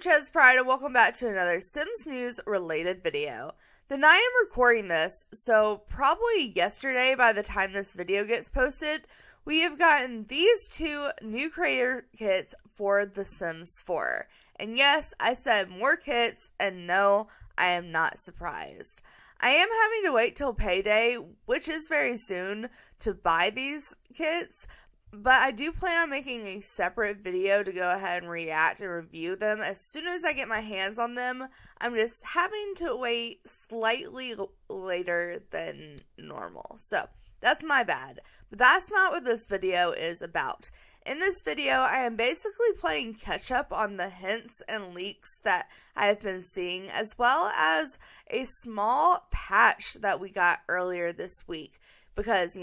ChezPride and welcome back to another Sims News related video. The night I'm recording this, so probably yesterday by the time this video gets posted, we have gotten these two new creator kits for The Sims 4. And yes, I said more kits, and no, I am not surprised. I am having to wait till payday, which is very soon, to buy these kits. But I do plan on making a separate video to go ahead and react and review them as soon as I get my hands on them. I'm just having to wait slightly later than normal. So, that's my bad. But that's not what this video is about. In this video, I am basically playing catch up on the hints and leaks that I have been seeing, as well as a small patch that we got earlier this week. Because,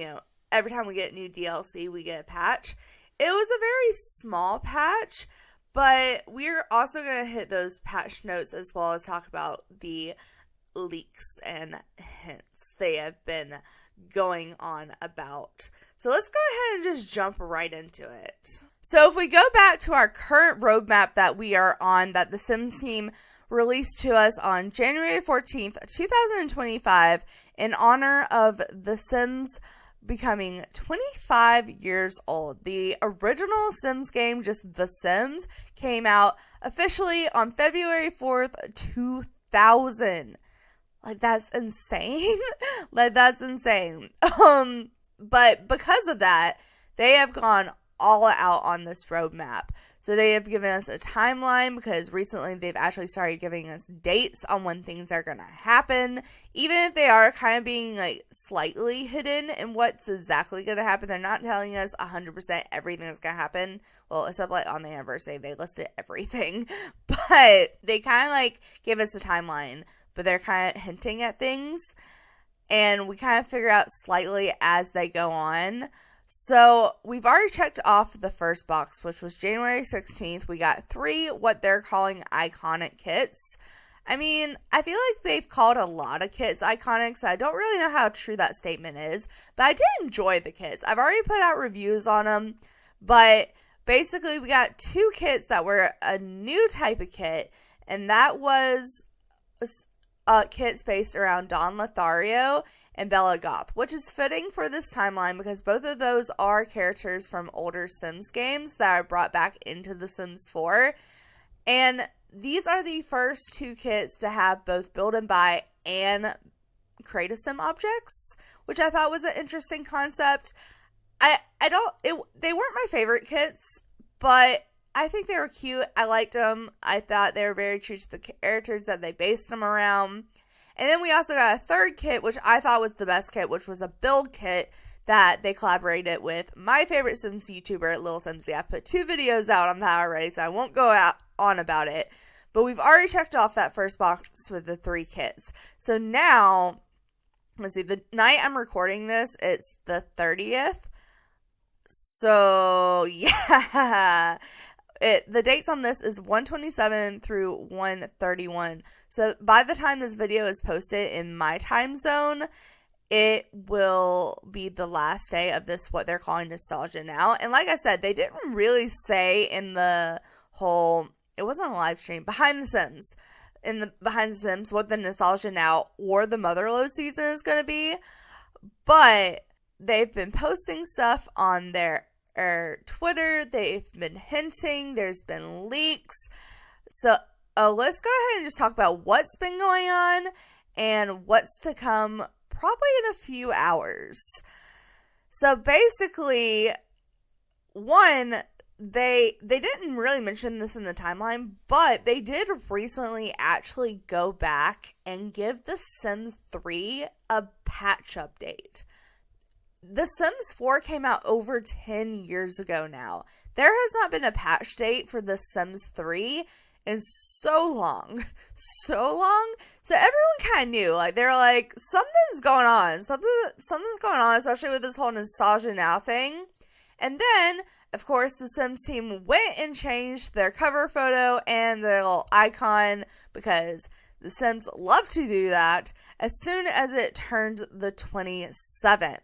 every time we get new DLC, we get a patch. It was a very small patch, but we're also going to hit those patch notes as well as talk about the leaks and hints they have been going on about. So let's go ahead and just jump right into it. So if we go back to our current roadmap that we are on, that the Sims team released to us on January 14th, 2025, in honor of The Sims becoming 25 years old. The original Sims game, just The Sims, came out officially on February 4th, 2000. That's insane. That's insane. But because of that, they have gone all out on this roadmap. So they have given us a timeline, because recently they've actually started giving us dates on when things are going to happen. Even if they are kind of being slightly hidden in what's exactly going to happen, they're not telling us 100% everything that's going to happen. Well, except on the anniversary, they listed everything. But they kind of give us a timeline, but they're kind of hinting at things. And we kind of figure out slightly as they go on. So, we've already checked off the first box, which was January 16th. We got 3 what they're calling iconic kits. I mean, I feel like they've called a lot of kits iconic, so I don't really know how true that statement is. But I did enjoy the kits. I've already put out reviews on them. But basically, we got 2 kits that were a new type of kit. And that was kits based around Don Lothario and Bella Goth, which is fitting for this timeline because both of those are characters from older Sims games that are brought back into The Sims 4. And these are the first 2 kits to have both build and buy and create a sim objects, which I thought was an interesting concept. They weren't my favorite kits, but I think they were cute. I liked them. I thought they were very true to the characters that they based them around. And then we also got a third kit, which I thought was the best kit, which was a build kit that they collaborated with my favorite Sims YouTuber, Little Simsy. I've put 2 videos out on that already, so I won't go on about it. But we've already checked off that first box with the 3 kits. So now, let's see, the night I'm recording this, it's the 30th. So, yeah. The dates on this is 127 through 131. So by the time this video is posted in my time zone, it will be the last day of this, what they're calling Nostalgia Now. And like I said, they didn't really say in the whole, it wasn't a live stream, Behind the Sims, what the Nostalgia Now or the Motherlode season is going to be. But they've been posting stuff on their Twitter. They've been hinting. There's been leaks. So let's go ahead and just talk about what's been going on and what's to come probably in a few hours. So basically, one, they didn't really mention this in the timeline, but they did recently actually go back and give The Sims 3 a patch update. The Sims 4 came out over 10 years ago now. There has not been a patch date for The Sims 3 in so long. So long. So everyone kind of knew. They're like, something's going on. Something's going on, especially with this whole Nostalgia Now thing. And then, of course, the Sims team went and changed their cover photo and their little icon, because the Sims love to do that, as soon as it turned the 27th.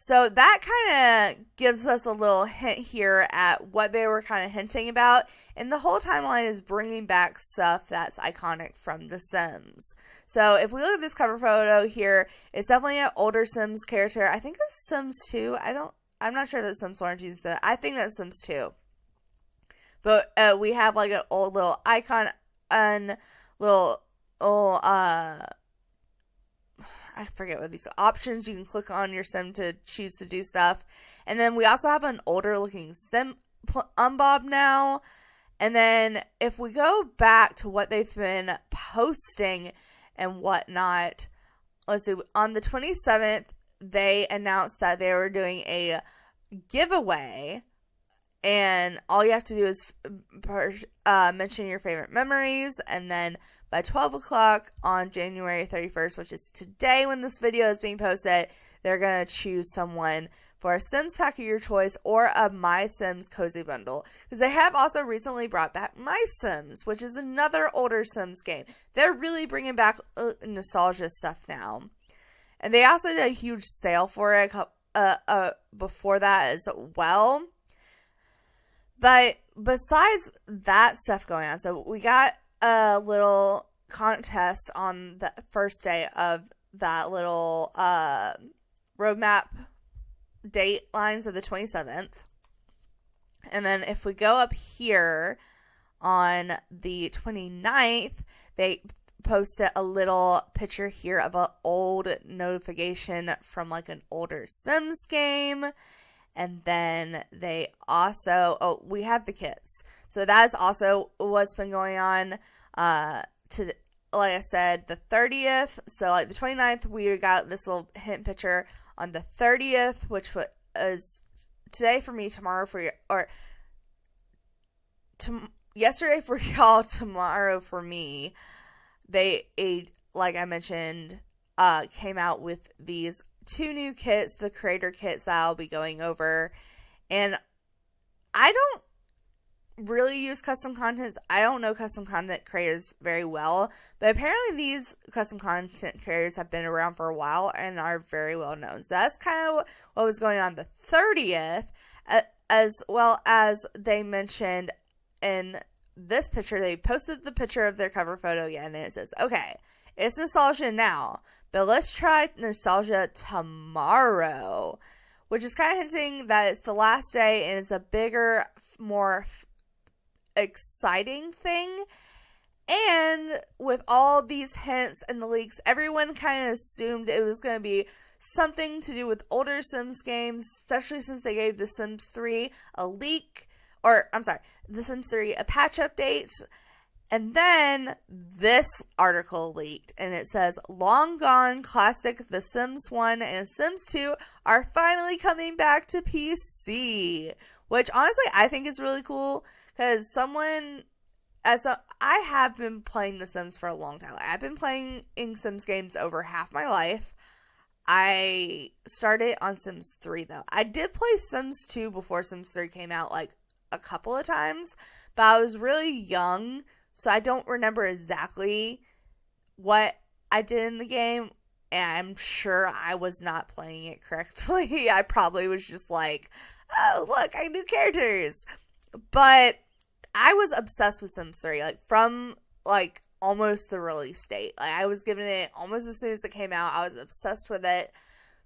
So that kind of gives us a little hint here at what they were kind of hinting about. And the whole timeline is bringing back stuff that's iconic from The Sims. So if we look at this cover photo here, it's definitely an older Sims character. I think it's Sims 2. I'm not sure if it's Sims 1 or 2. I think that's Sims 2. But we have like an old little icon and little I forget what these options you can click on your sim to choose to do stuff. And then we also have an older looking sim unbob now. And then if we go back to what they've been posting and whatnot, let's see, on the 27th, they announced that they were doing a giveaway. And all you have to do is mention your favorite memories. And then by 12 o'clock on January 31st, which is today when this video is being posted, they're going to choose someone for a Sims pack of your choice or a My Sims Cozy Bundle. Because they have also recently brought back My Sims, which is another older Sims game. They're really bringing back nostalgia stuff now. And they also did a huge sale for it before that as well. But besides that stuff going on, so we got a little contest on the first day of that little roadmap date lines of the 27th. And then if we go up here on the 29th, they posted a little picture here of an old notification from like an older Sims game. And then they also, we have the kits. So that's also what's been going on to, like I said, the 30th. So like the 29th, we got this little hint picture on the 30th, which was today for me, tomorrow for you, or yesterday for y'all, tomorrow for me. They, like I mentioned, came out with these 2 new kits, the creator kits that I'll be going over. And I don't really use custom contents. I don't know custom content creators very well, but apparently these custom content creators have been around for a while and are very well known. So that's kind of what was going on the 30th, as well as they mentioned in this picture. They posted the picture of their cover photo again, and it says, okay, it's nostalgia now, but let's try nostalgia tomorrow, which is kind of hinting that it's the last day and it's a bigger, more exciting thing. And with all these hints and the leaks, everyone kind of assumed it was going to be something to do with older Sims games, especially since they gave The Sims 3 a leak, The Sims 3 a patch update. And then this article leaked, and it says, long gone classic The Sims 1 and Sims 2 are finally coming back to PC. Which, honestly, I think is really cool, because I have been playing The Sims for a long time. I've been playing Sims games over half my life. I started on Sims 3, though. I did play Sims 2 before Sims 3 came out, like, a couple of times, but I was really young, so I don't remember exactly what I did in the game, and I'm sure I was not playing it correctly. I probably was just like, oh, look, I knew characters. But I was obsessed with Sims 3, like, from, like, almost the release date. Like, I was giving it almost as soon as it came out. I was obsessed with it.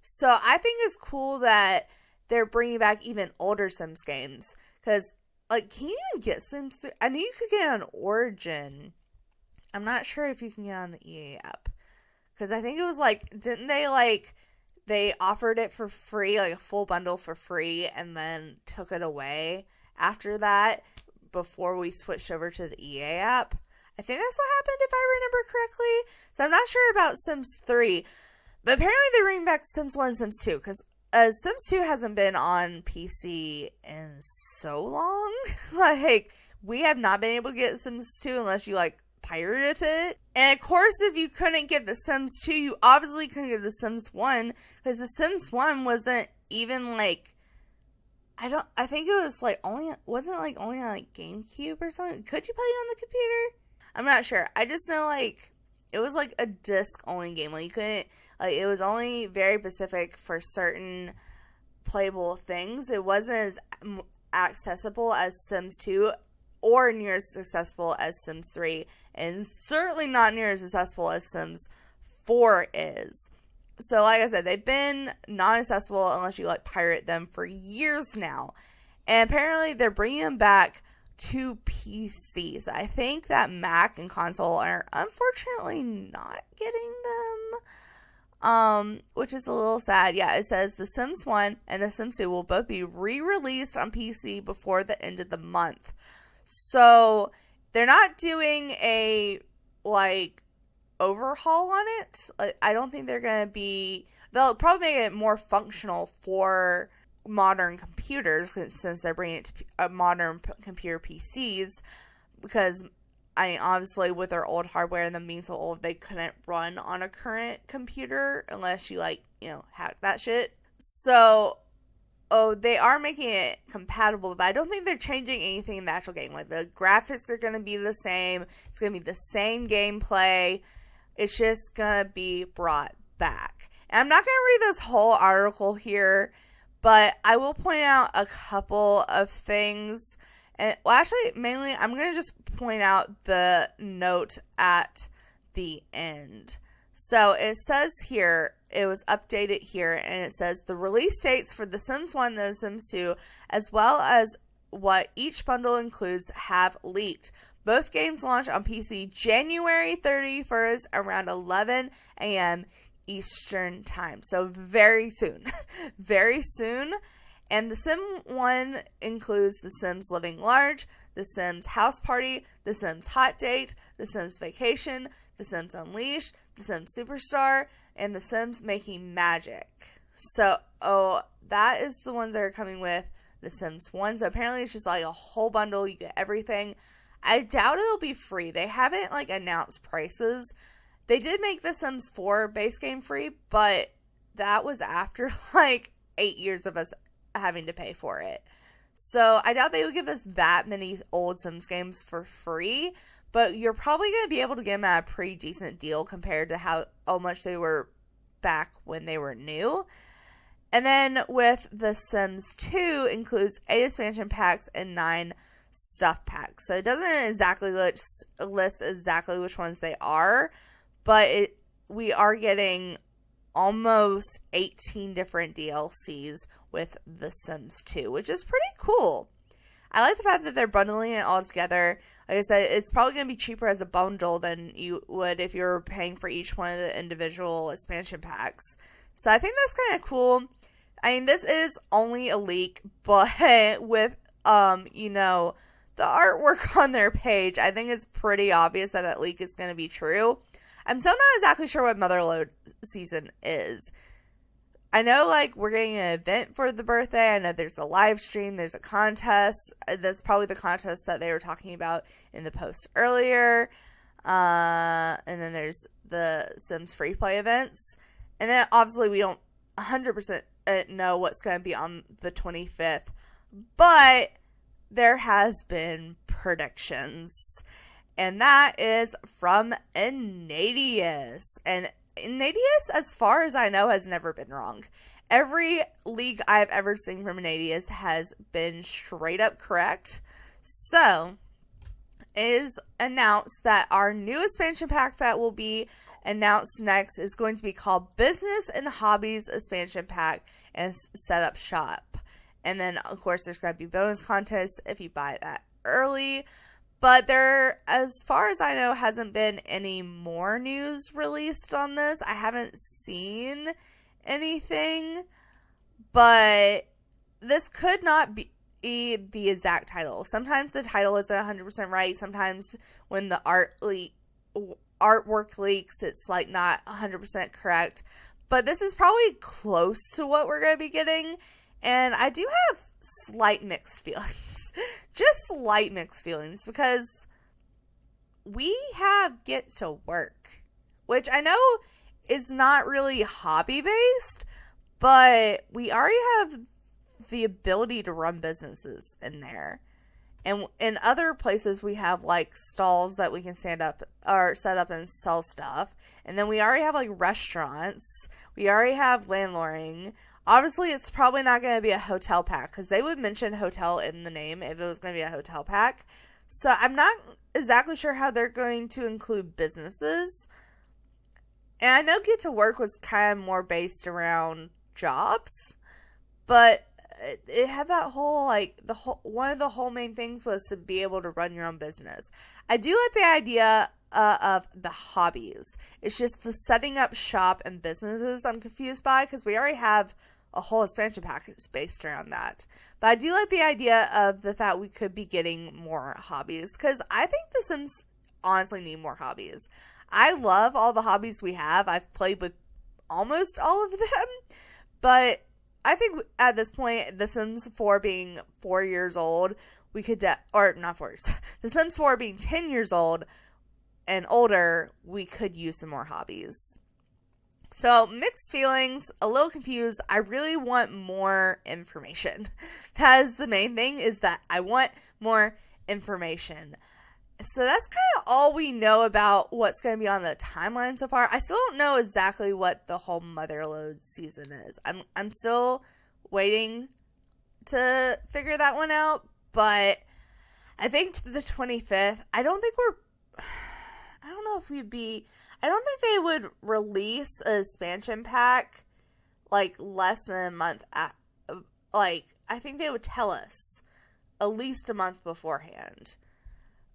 So I think it's cool that they're bringing back even older Sims games, because, like, can you even get Sims 3? I knew you could get it on Origin. I'm not sure if you can get it on the EA app. Because I think it was, like, didn't they, like, they offered it for free, like a full bundle for free, and then took it away after that before we switched over to the EA app. I think that's what happened, if I remember correctly. So I'm not sure about Sims 3. But apparently they're bringing back Sims 1 and Sims 2, because Sims 2 hasn't been on PC in so long. Like, we have not been able to get Sims 2 unless you, like, pirated it. And, of course, if you couldn't get The Sims 2, you obviously couldn't get The Sims 1, because The Sims 1 wasn't even, like, I think it was, like, wasn't only on, like, GameCube or something? Could you play it on the computer? I'm not sure. I just know, like, it was, like, a disc-only game. Like, you couldn't, like, it was only very specific for certain playable things. It wasn't as accessible as Sims 2 or near as accessible as Sims 3, and certainly not near as accessible as Sims 4 is. So like I said, they've been non-accessible unless you like pirate them for years now. And apparently they're bringing them back to PC. So I think that Mac and console are unfortunately not getting them. Which is a little sad. Yeah, it says The Sims 1 and The Sims 2 will both be re-released on PC before the end of the month. So they're not doing a like overhaul on it. I don't think they're going to be, they'll probably make it more functional for modern computers since they're bringing it to modern computer PCs, because I mean, obviously with their old hardware and them being so old, they couldn't run on a current computer unless you hack that shit. So they are making it compatible, but I don't think they're changing anything in the actual game. Like, the graphics are going to be the same. It's going to be the same gameplay. It's just going to be brought back. And I'm not going to read this whole article here, but I will point out a couple of things. And, well, actually, mainly, I'm going to just point out the note at the end. So, it says here, it was updated here, and it says the release dates for The Sims 1 and The Sims 2, as well as what each bundle includes, have leaked. Both games launch on PC January 31st around 11 a.m. Eastern Time. So very soon. Very soon. And The Sim 1 includes The Sims Living Large, The Sims House Party, The Sims Hot Date, The Sims Vacation, The Sims Unleashed, The Sims Superstar, and The Sims Making Magic. So, that is the ones that are coming with The Sims 1. So apparently it's just like a whole bundle. You get everything. I doubt it'll be free. They haven't announced prices. They did make The Sims 4 base game free, but that was after 8 years of us having to pay for it. So I doubt they would give us that many old Sims games for free, but you're probably going to be able to get them at a pretty decent deal compared to how much they were back when they were new. And then with The Sims 2 includes 8 expansion packs and 9 stuff packs. So it doesn't exactly list exactly which ones they are, but we are getting almost 18 different DLCs with The Sims 2, which is pretty cool. I like the fact that they're bundling it all together. Like I said, it's probably going to be cheaper as a bundle than you would if you were paying for each one of the individual expansion packs. So I think that's kind of cool. I mean, this is only a leak, but with the artwork on their page, I think it's pretty obvious that leak is going to be true. I'm still not exactly sure what Motherload season is. I know, we're getting an event for the birthday. I know there's a live stream. There's a contest. That's probably the contest that they were talking about in the post earlier. And then there's the Sims free play events. And then, obviously, we don't 100% know what's going to be on the 25th. But there has been predictions. And that is from Enadius. And Enadius, as far as I know, has never been wrong. Every leak I've ever seen from Enadius has been straight up correct. So, it is announced that our new expansion pack that will be announced next is going to be called Business and Hobbies Expansion Pack and Setup Shop. And then, of course, there's going to be bonus contests if you buy that early. But there, as far as I know, hasn't been any more news released on this. I haven't seen anything. But this could not be the exact title. Sometimes the title isn't 100% right. Sometimes when the artwork leaks, it's not 100% correct. But this is probably close to what we're going to be getting. And I do have slight mixed feelings. Just slight mixed feelings, because we have Get to Work, which I know is not really hobby based, but we already have the ability to run businesses in there. And in other places we have stalls that we can stand up or set up and sell stuff. And then we already have restaurants. We already have landlording. Obviously, it's probably not going to be a hotel pack because they would mention hotel in the name if it was going to be a hotel pack. So I'm not exactly sure how they're going to include businesses. And I know Get to Work was kind of more based around jobs, but it had that whole, like, one of the whole main things was to be able to run your own business. I do like the idea of the hobbies. It's just the setting up shop and businesses I'm confused by, because we already have a whole expansion pack based around that. But I do like the idea of the fact we could be getting more hobbies, because I think The Sims honestly need more hobbies. I love all the hobbies we have. I've played with almost all of them, but I think at this point, The Sims 4 being 4 years old, we could, or not 4 years, The Sims 4 being 10 years old and older, we could use some more hobbies. So, mixed feelings, a little confused. I really want more information. That is the main thing, is that I want more information. So that's kind of all we know about what's going to be on the timeline so far. I still don't know exactly what the whole Motherlode season is. I'm still waiting to figure that one out, but I think the 25th, I don't know if I don't think they would release an expansion pack like less than a month I think they would tell us at least a month beforehand.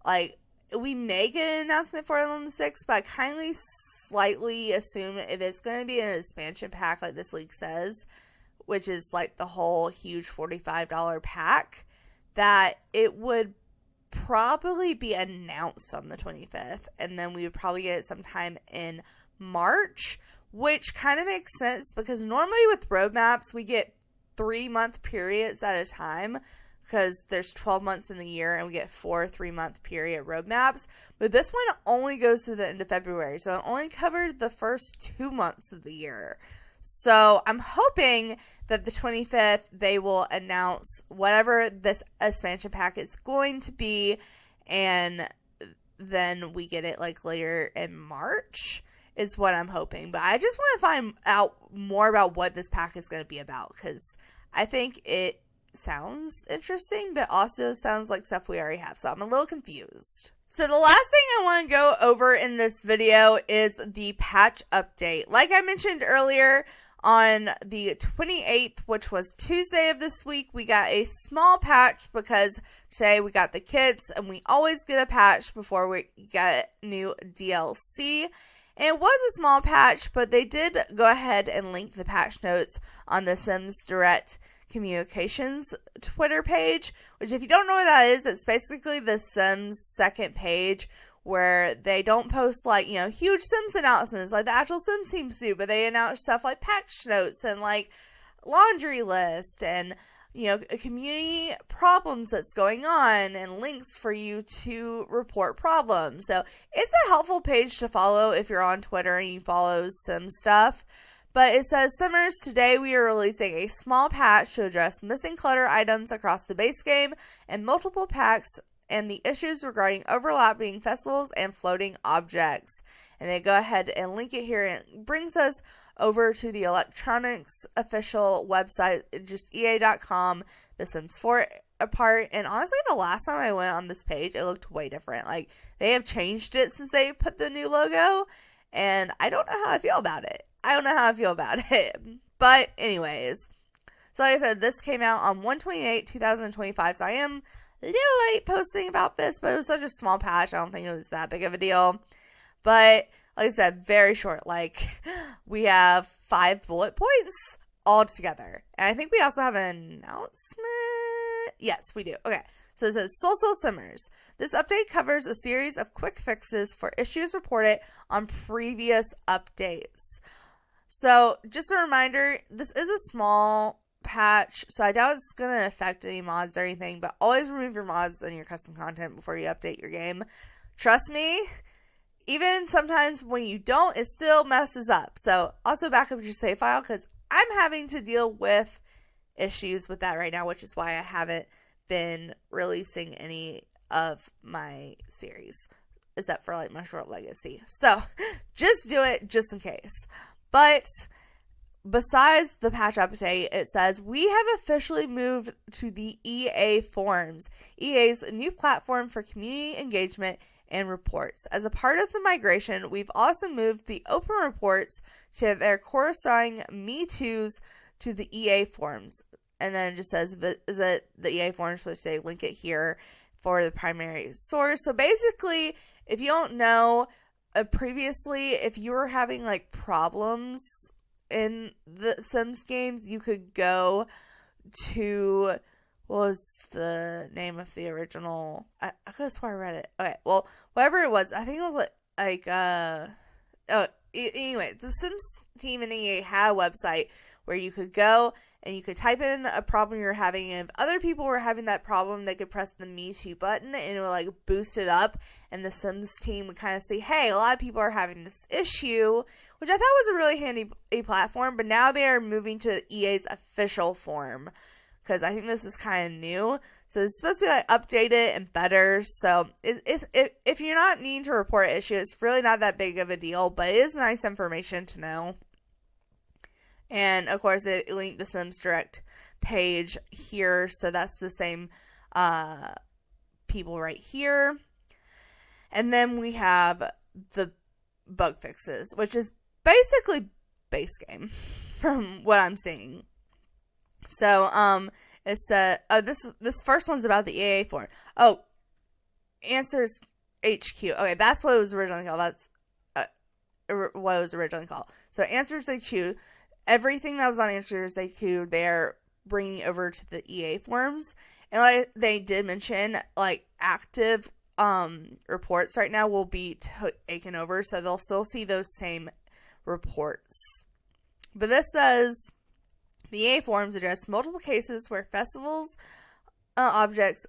Like, we may get an announcement for it on the 6th, but I kindly slightly assume if it's going to be an expansion pack like this league says, which is like the whole huge $45 pack, that it would probably be announced on the 25th, and then we would probably get it sometime in March, which kind of makes sense because normally with roadmaps, we get 3-month periods at a time, because there's 12 months in the year and we get 4 3-month period roadmaps. But this one only goes through the end of February, so it only covered the first 2 months of the year. So I'm hoping that the 25th they will announce whatever this expansion pack is going to be, and then we get it like later in March is what I'm hoping. But I just want to find out more about what this pack is going to be about, because I think it sounds interesting, but also sounds like stuff we already have, so I'm a little confused. So the last thing I want to go over in this video is the patch update. Like I mentioned earlier, on the 28th, which was Tuesday of this week, we got a small patch because today we got the kits, and we always get a patch before we get new DLC. And it was a small patch, but they did go ahead and link the patch notes on the Sims Direct Communications Twitter page, which, if you don't know what that is, it's basically the Sims second page where they don't post like, huge Sims announcements like the actual Sims teams do, but they announce stuff like patch notes and like laundry list and community problems that's going on and links for you to report problems. So it's a helpful page to follow if you're on Twitter and you follow Sims stuff. But it says, Simmers, today we are releasing a small patch to address missing clutter items across the base game and multiple packs and the issues regarding overlapping festivals and floating objects. And they go ahead and link it here, and it brings us over to the electronics official website, just EA.com, The Sims 4 part. And honestly, the last time I went on this page, it looked way different. Like, they have changed it since they put the new logo, and I don't know how I feel about it. But anyways, so like I said, this came out on 1/28/2025, so I am a little late posting about this, but it was such a small patch, I don't think it was that big of a deal. But like I said, very short. Like, we have 5 bullet points all together. And I think we also have an announcement. Yes, we do. Okay. So it says, Soul Simmers. This update covers a series of quick fixes for issues reported on previous updates. So just a reminder, this is a small patch, so I doubt it's going to affect any mods or anything, but always remove your mods and your custom content before you update your game. Trust me, even sometimes when you don't, it still messes up. So also back up your save file, because I'm having to deal with issues with that right now, which is why I haven't been releasing any of my series, except for like my short legacy. So just do it just in case. But besides the patch update, it says, we have officially moved to the EA Forums, EA's new platform for community engagement and reports. As a part of the migration, we've also moved the open reports to their corresponding Me Too's to the EA Forums. And then it just says visit the EA Forums, which they link it here for the primary source. So basically, if you don't know, previously, if you were having like problems in the Sims games, you could go to, what was the name of the original? I could have sworn I read it. Okay, well, whatever it was, I think it was anyway, the Sims team and EA had a website where you could go and you could type in a problem you're having, and if other people were having that problem, they could press the Me Too button, and it would, like, boost it up, and the Sims team would kind of say, hey, a lot of people are having this issue, which I thought was a really handy platform, but now they are moving to EA's official form, because I think this is kind of new, so it's supposed to be, like, updated and better, so if you're not needing to report an issue, it's really not that big of a deal, but it is nice information to know. And, of course, it linked the Sims Direct page here, so that's the same people right here. And then we have the bug fixes, which is basically base game from what I'm seeing. So, it's this first one's about the EA forum. Oh, Answers HQ. Okay, that's what it was originally called. That's what it was originally called. So, Answers HQ. Everything that was on Answers HQ, they're bringing over to the EA forums. And like they did mention, like active reports right now will be taken over, so they'll still see those same reports. But this says, the EA forums address multiple cases where festivals objects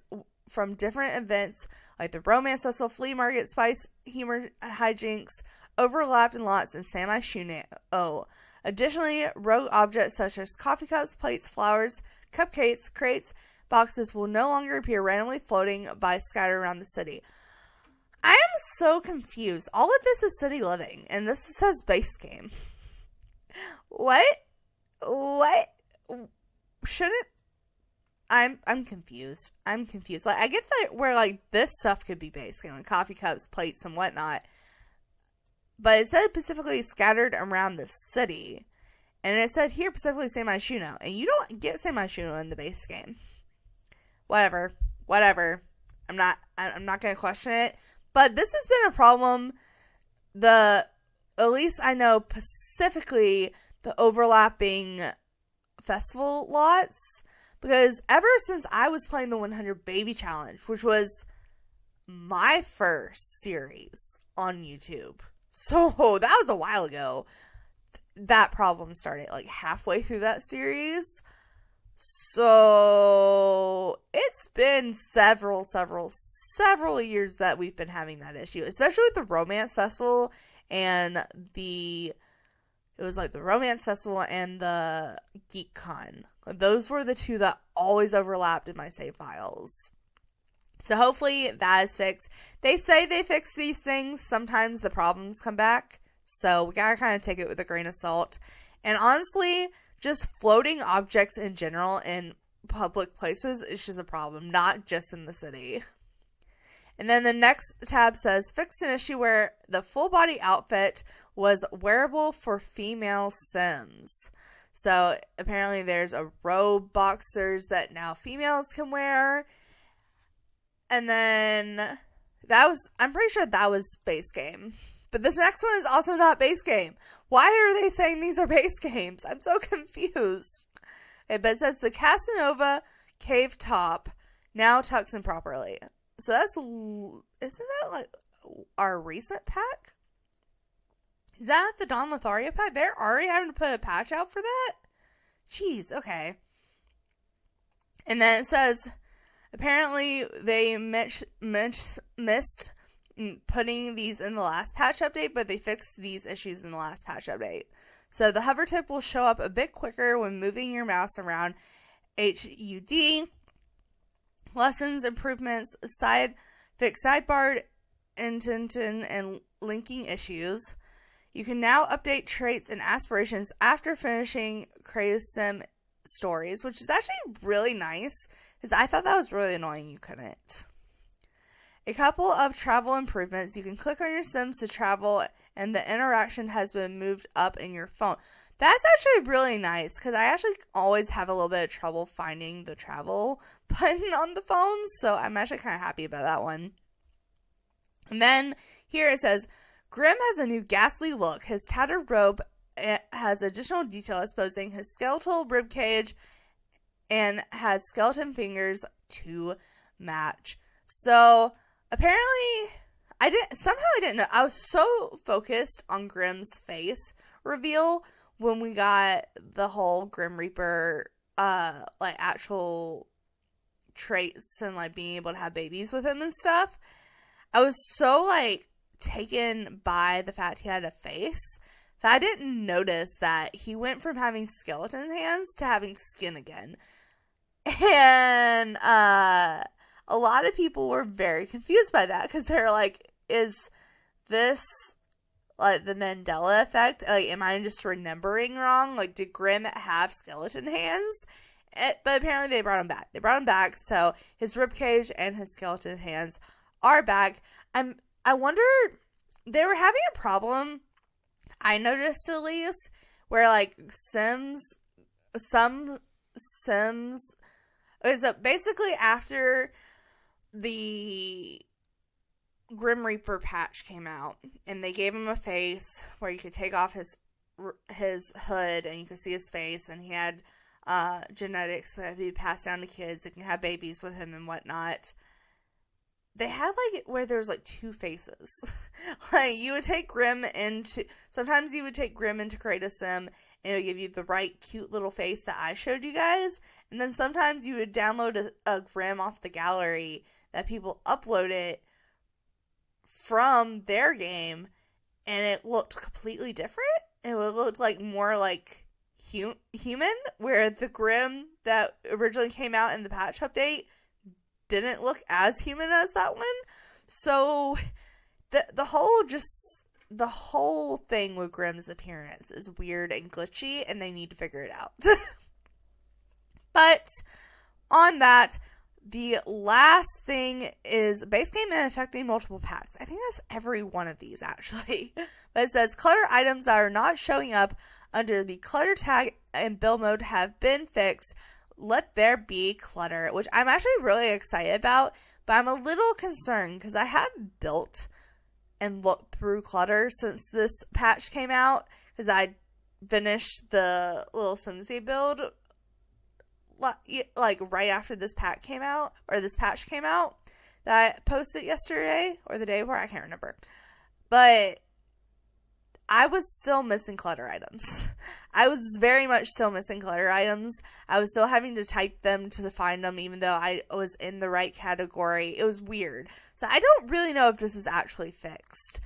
from different events, like the Romance Festival, Flea Market, Spice, Humor, Hijinks, overlapped in lots and semi-shuno. Additionally, rogue objects such as coffee cups, plates, flowers, cupcakes, crates, boxes will no longer appear randomly floating by scattered around the city. I am so confused. All of this is city living, and this says base game. What? Shouldn't... I'm confused. Like, I get that where, like, this stuff could be base game, like coffee cups, plates, and whatnot. But it said specifically scattered around the city. And it said here specifically semi-shuno. And you don't get semi-shuno in the base game. Whatever. I'm not going to question it. But this has been a problem. At least I know specifically the overlapping festival lots. Because ever since I was playing the 100 Baby Challenge, which was my first series on YouTube. So, that was a while ago. That problem started, like, halfway through that series. So, it's been several years that we've been having that issue. Especially with the Romance Festival and it was like the Romance Festival and the GeekCon. Those were the two that always overlapped in my save files. So hopefully that is fixed. They say they fix these things. Sometimes the problems come back. So we gotta kind of take it with a grain of salt. And honestly, just floating objects in general in public places is just a problem. Not just in the city. And then the next tab says, fix an issue where the full body outfit was wearable for female Sims. So apparently there's a robe boxers that now females can wear. And then I'm pretty sure that was base game. But this next one is also not base game. Why are they saying these are base games? I'm so confused. Okay, but it says the Casanova cave top now tucks in properly. So isn't that like our recent pack? Is that the Dawn Lothario pack? They're already having to put a patch out for that? Jeez, okay. And then it says, apparently they missed putting these in the last patch update, but they fixed these issues in the last patch update. So the hover tip will show up a bit quicker when moving your mouse around HUD. Lessons, improvements, fixed sidebar, intent, and linking issues. You can now update traits and aspirations after finishing Creative Sim stories, which is actually really nice because I thought that was really annoying you couldn't. A couple of travel improvements. You can click on your Sims to travel and the interaction has been moved up in your phone. That's actually really nice because I actually always have a little bit of trouble finding the travel button on the phone, so I'm actually kind of happy about that one. And then here it says, Grimm has a new ghastly look. His tattered robe has additional detail exposing his skeletal ribcage and has skeleton fingers to match. So apparently, I didn't know. I was so focused on Grimm's face reveal when we got the whole Grim Reaper, actual traits and, being able to have babies with him and stuff. I was so, taken by the fact he had a face that I didn't notice that he went from having skeleton hands to having skin again. And, a lot of people were very confused by that because they're like, is this the Mandela effect? Am I just remembering wrong? Did Grimm have skeleton hands? But apparently they brought him back. They brought him back, so his ribcage and his skeleton hands are back. I wonder, they were having a problem, I noticed at least, where some Sims, so basically after the Grim Reaper patch came out, and they gave him a face where you could take off his hood and you could see his face, and he had genetics that he'd pass down to kids that can have babies with him and whatnot. They had where there's two faces. You would take Grimm into, sometimes you would take Grimm into Creative Sim and it would give you the right cute little face that I showed you guys, and then sometimes you would download a Grimm off the gallery that people uploaded from their game, and it looked completely different. It would look more like human, where the Grimm that originally came out in the patch update didn't look as human as that one. So the whole thing with Grimm's appearance is weird and glitchy, and they need to figure it out. But on that, the last thing is base game and affecting multiple packs. I think that's every one of these, actually. But it says, clutter items that are not showing up under the clutter tag and build mode have been fixed. Let there be clutter, which I'm actually really excited about, but I'm a little concerned because I haven't built and looked through clutter since this patch came out, because I finished the little Simsy build right after this pack came out, or this patch came out, that I posted yesterday or the day before, I can't remember. But I was still missing clutter items. I was very much still missing clutter items. I was still having to type them to find them, even though I was in the right category. It was weird. So I don't really know if this is actually fixed.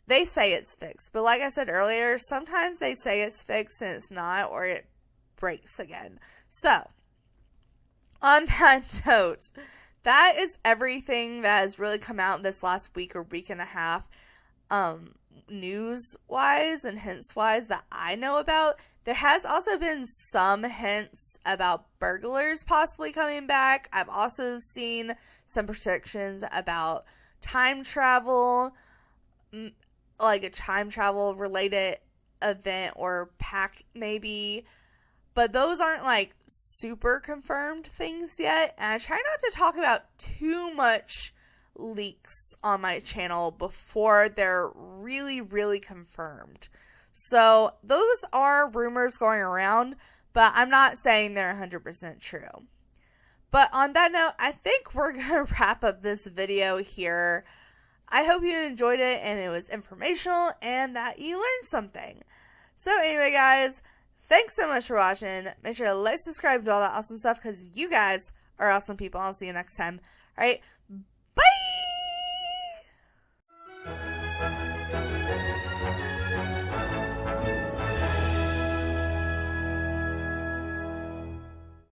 They say it's fixed, but like I said earlier, sometimes they say it's fixed and it's not, or it breaks again. So, on that note, that is everything that has really come out this last week or week and a half, news-wise and hints-wise that I know about. There has also been some hints about burglars possibly coming back. I've also seen some predictions about time travel, like a time travel related event or pack maybe. But those aren't super confirmed things yet. And I try not to talk about too much leaks on my channel before they're really, really confirmed. So those are rumors going around, but I'm not saying they're 100% true. But on that note, I think we're going to wrap up this video here. I hope you enjoyed it and it was informational and that you learned something. So anyway, guys, thanks so much for watching. Make sure to like, subscribe, and all that awesome stuff because you guys are awesome people. I'll see you next time. All right,